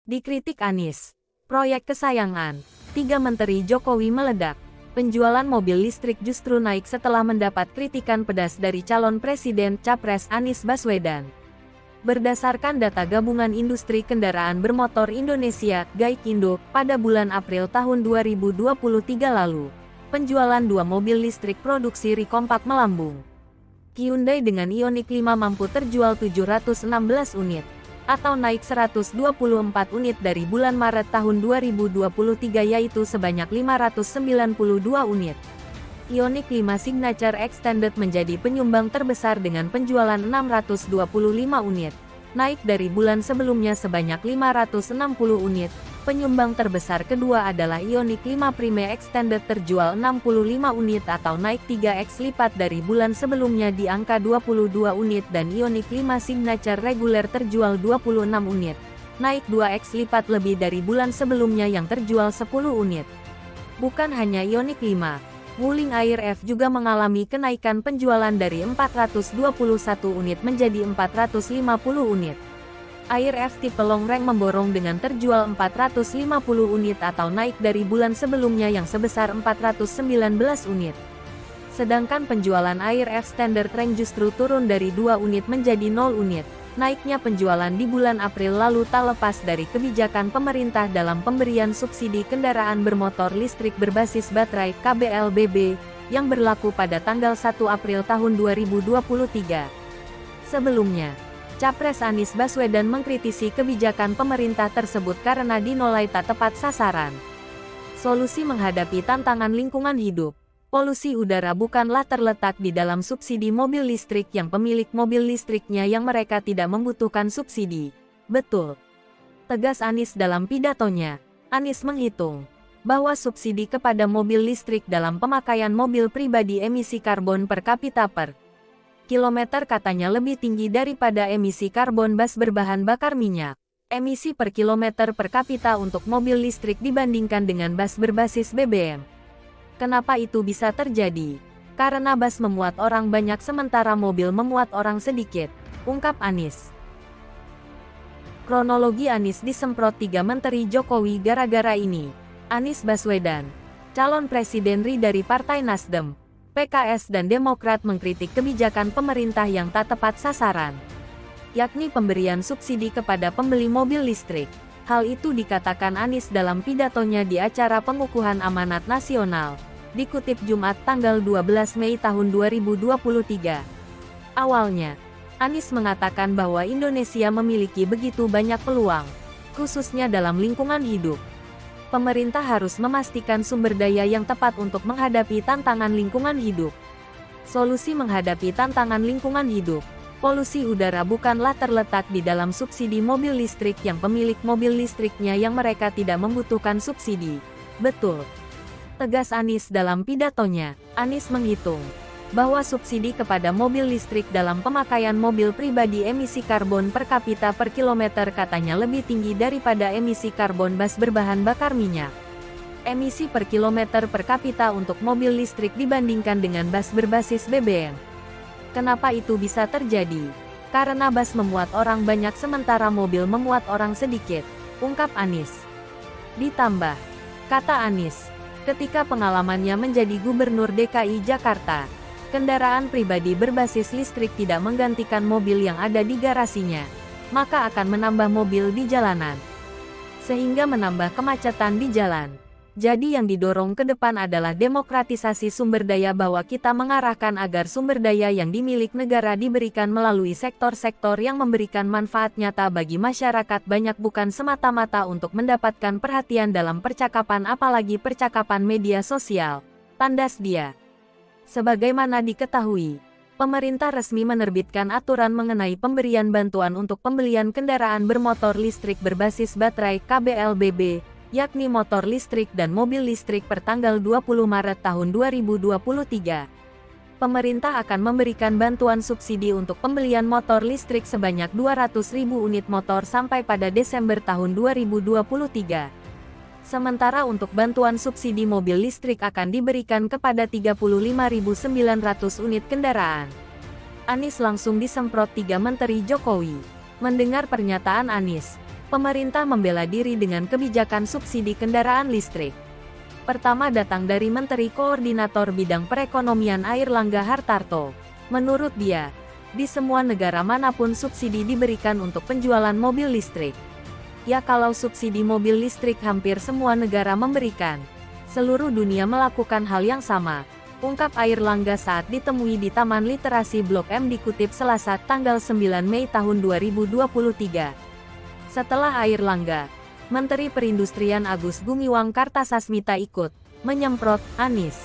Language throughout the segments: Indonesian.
Dikritik Anies. Proyek kesayangan. 3 Menteri Jokowi meledak. Penjualan mobil listrik justru naik setelah mendapat kritikan pedas dari calon presiden Capres Anies Baswedan. Berdasarkan data Gabungan Industri Kendaraan Bermotor Indonesia, Gaikindo, pada bulan April tahun 2023 lalu, penjualan 2 mobil listrik produksi Rikompak melambung. Hyundai dengan Ioniq 5 mampu terjual 716 unit, atau naik 124 unit dari bulan Maret tahun 2023 yaitu sebanyak 592 unit. Ioniq 5 Signature Extended menjadi penyumbang terbesar dengan penjualan 625 unit, naik dari bulan sebelumnya sebanyak 560 unit. Penyumbang terbesar kedua adalah Ioniq 5 Prime Extended terjual 65 unit atau naik 3x lipat dari bulan sebelumnya di angka 22 unit dan Ioniq 5 Signature Reguler terjual 26 unit, naik 2x lipat lebih dari bulan sebelumnya yang terjual 10 unit. Bukan hanya Ioniq 5, Wuling Air F juga mengalami kenaikan penjualan dari 421 unit menjadi 450 unit. Air F tipe long rank memborong dengan terjual 450 unit atau naik dari bulan sebelumnya yang sebesar 419 unit. Sedangkan penjualan Air F Standard Rank justru turun dari 2 unit menjadi 0 unit. Naiknya penjualan di bulan April lalu tak lepas dari kebijakan pemerintah dalam pemberian subsidi kendaraan bermotor listrik berbasis baterai KBLBB yang berlaku pada tanggal 1 April tahun 2023. Sebelumnya, Capres Anies Baswedan mengkritisi kebijakan pemerintah tersebut karena dinilai tak tepat sasaran. Solusi menghadapi tantangan lingkungan hidup. Polusi udara bukanlah terletak di dalam subsidi mobil listrik yang pemilik mobil listriknya yang mereka tidak membutuhkan subsidi. Betul, tegas Anies dalam pidatonya. Anies menghitung bahwa subsidi kepada mobil listrik dalam pemakaian mobil pribadi emisi karbon per kapita per kilometer katanya lebih tinggi daripada emisi karbon bas berbahan bakar minyak. Emisi per kilometer per kapita untuk mobil listrik dibandingkan dengan bas berbasis BBM. Kenapa itu bisa terjadi? Karena bas memuat orang banyak sementara mobil memuat orang sedikit, ungkap Anies. Kronologi Anies disemprot 3 Menteri Jokowi gara-gara ini. Anies Baswedan, calon presiden RI dari Partai Nasdem, PKS dan Demokrat mengkritik kebijakan pemerintah yang tak tepat sasaran, yakni pemberian subsidi kepada pembeli mobil listrik. Hal itu dikatakan Anies dalam pidatonya di acara pengukuhan amanat nasional, dikutip Jumat tanggal 12 Mei tahun 2023. Awalnya, Anies mengatakan bahwa Indonesia memiliki begitu banyak peluang, khususnya dalam lingkungan hidup. Pemerintah harus memastikan sumber daya yang tepat untuk menghadapi tantangan lingkungan hidup. Solusi menghadapi tantangan lingkungan hidup, polusi udara bukanlah terletak di dalam subsidi mobil listrik yang pemilik mobil listriknya yang mereka tidak membutuhkan subsidi. Betul, tegas Anies dalam pidatonya. Anies menghitung bahwa subsidi kepada mobil listrik dalam pemakaian mobil pribadi emisi karbon per kapita per kilometer katanya lebih tinggi daripada emisi karbon bas berbahan bakar minyak. Emisi per kilometer per kapita untuk mobil listrik dibandingkan dengan bas berbasis BBM. Kenapa itu bisa terjadi? Karena bas memuat orang banyak sementara mobil memuat orang sedikit, ungkap Anies. Ditambah, kata Anies, ketika pengalamannya menjadi Gubernur DKI Jakarta, kendaraan pribadi berbasis listrik tidak menggantikan mobil yang ada di garasinya, maka akan menambah mobil di jalanan, sehingga menambah kemacetan di jalan. Jadi yang didorong ke depan adalah demokratisasi sumber daya, bahwa kita mengarahkan agar sumber daya yang dimiliki negara diberikan melalui sektor-sektor yang memberikan manfaat nyata bagi masyarakat banyak, bukan semata-mata untuk mendapatkan perhatian dalam percakapan apalagi percakapan media sosial, tandas dia. Sebagaimana diketahui, pemerintah resmi menerbitkan aturan mengenai pemberian bantuan untuk pembelian kendaraan bermotor listrik berbasis baterai KBLBB, yakni motor listrik dan mobil listrik per tanggal 20 Maret tahun 2023. Pemerintah akan memberikan bantuan subsidi untuk pembelian motor listrik sebanyak 200.000 unit motor sampai pada Desember tahun 2023. Sementara untuk bantuan subsidi mobil listrik akan diberikan kepada 35.900 unit kendaraan. Anies langsung disemprot 3 Menteri Jokowi. Mendengar pernyataan Anies, Pemerintah membela diri dengan kebijakan subsidi kendaraan listrik. Pertama datang dari Menteri Koordinator Bidang Perekonomian Airlangga Hartarto. Menurut dia, di semua negara manapun subsidi diberikan untuk penjualan mobil listrik. Ya kalau subsidi mobil listrik hampir semua negara memberikan. Seluruh dunia melakukan hal yang sama, ungkap Airlangga saat ditemui di Taman Literasi Blok M dikutip Selasa tanggal 9 Mei tahun 2023. Setelah Airlangga, Menteri Perindustrian Agus Gumiwang Kartasasmita ikut menyemprot Anies.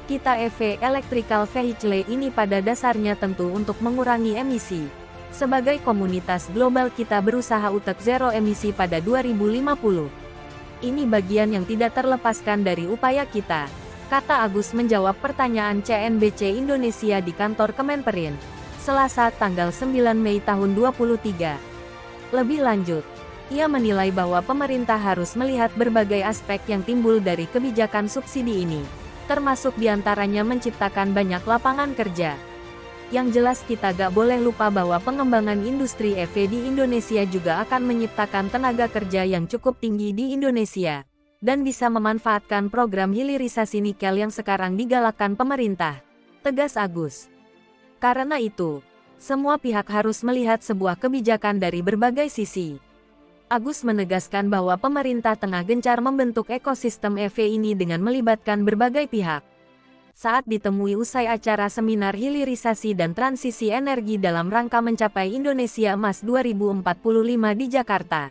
Kita EV Electrical Vehicle ini pada dasarnya tentu untuk mengurangi emisi. Sebagai komunitas global kita berusaha untuk zero emisi pada 2050. Ini bagian yang tidak terlepaskan dari upaya kita, kata Agus menjawab pertanyaan CNBC Indonesia di kantor Kemenperin, Selasa tanggal 9 Mei tahun 2023. Lebih lanjut, ia menilai bahwa pemerintah harus melihat berbagai aspek yang timbul dari kebijakan subsidi ini, termasuk diantaranya menciptakan banyak lapangan kerja. Yang jelas kita gak boleh lupa bahwa pengembangan industri EV di Indonesia juga akan menciptakan tenaga kerja yang cukup tinggi di Indonesia, dan bisa memanfaatkan program hilirisasi nikel yang sekarang digalakkan pemerintah, tegas Agus. Karena itu, semua pihak harus melihat sebuah kebijakan dari berbagai sisi. Agus menegaskan bahwa pemerintah tengah gencar membentuk ekosistem EV ini dengan melibatkan berbagai pihak. Saat ditemui usai acara seminar hilirisasi dan transisi energi dalam rangka mencapai Indonesia Emas 2045 di Jakarta,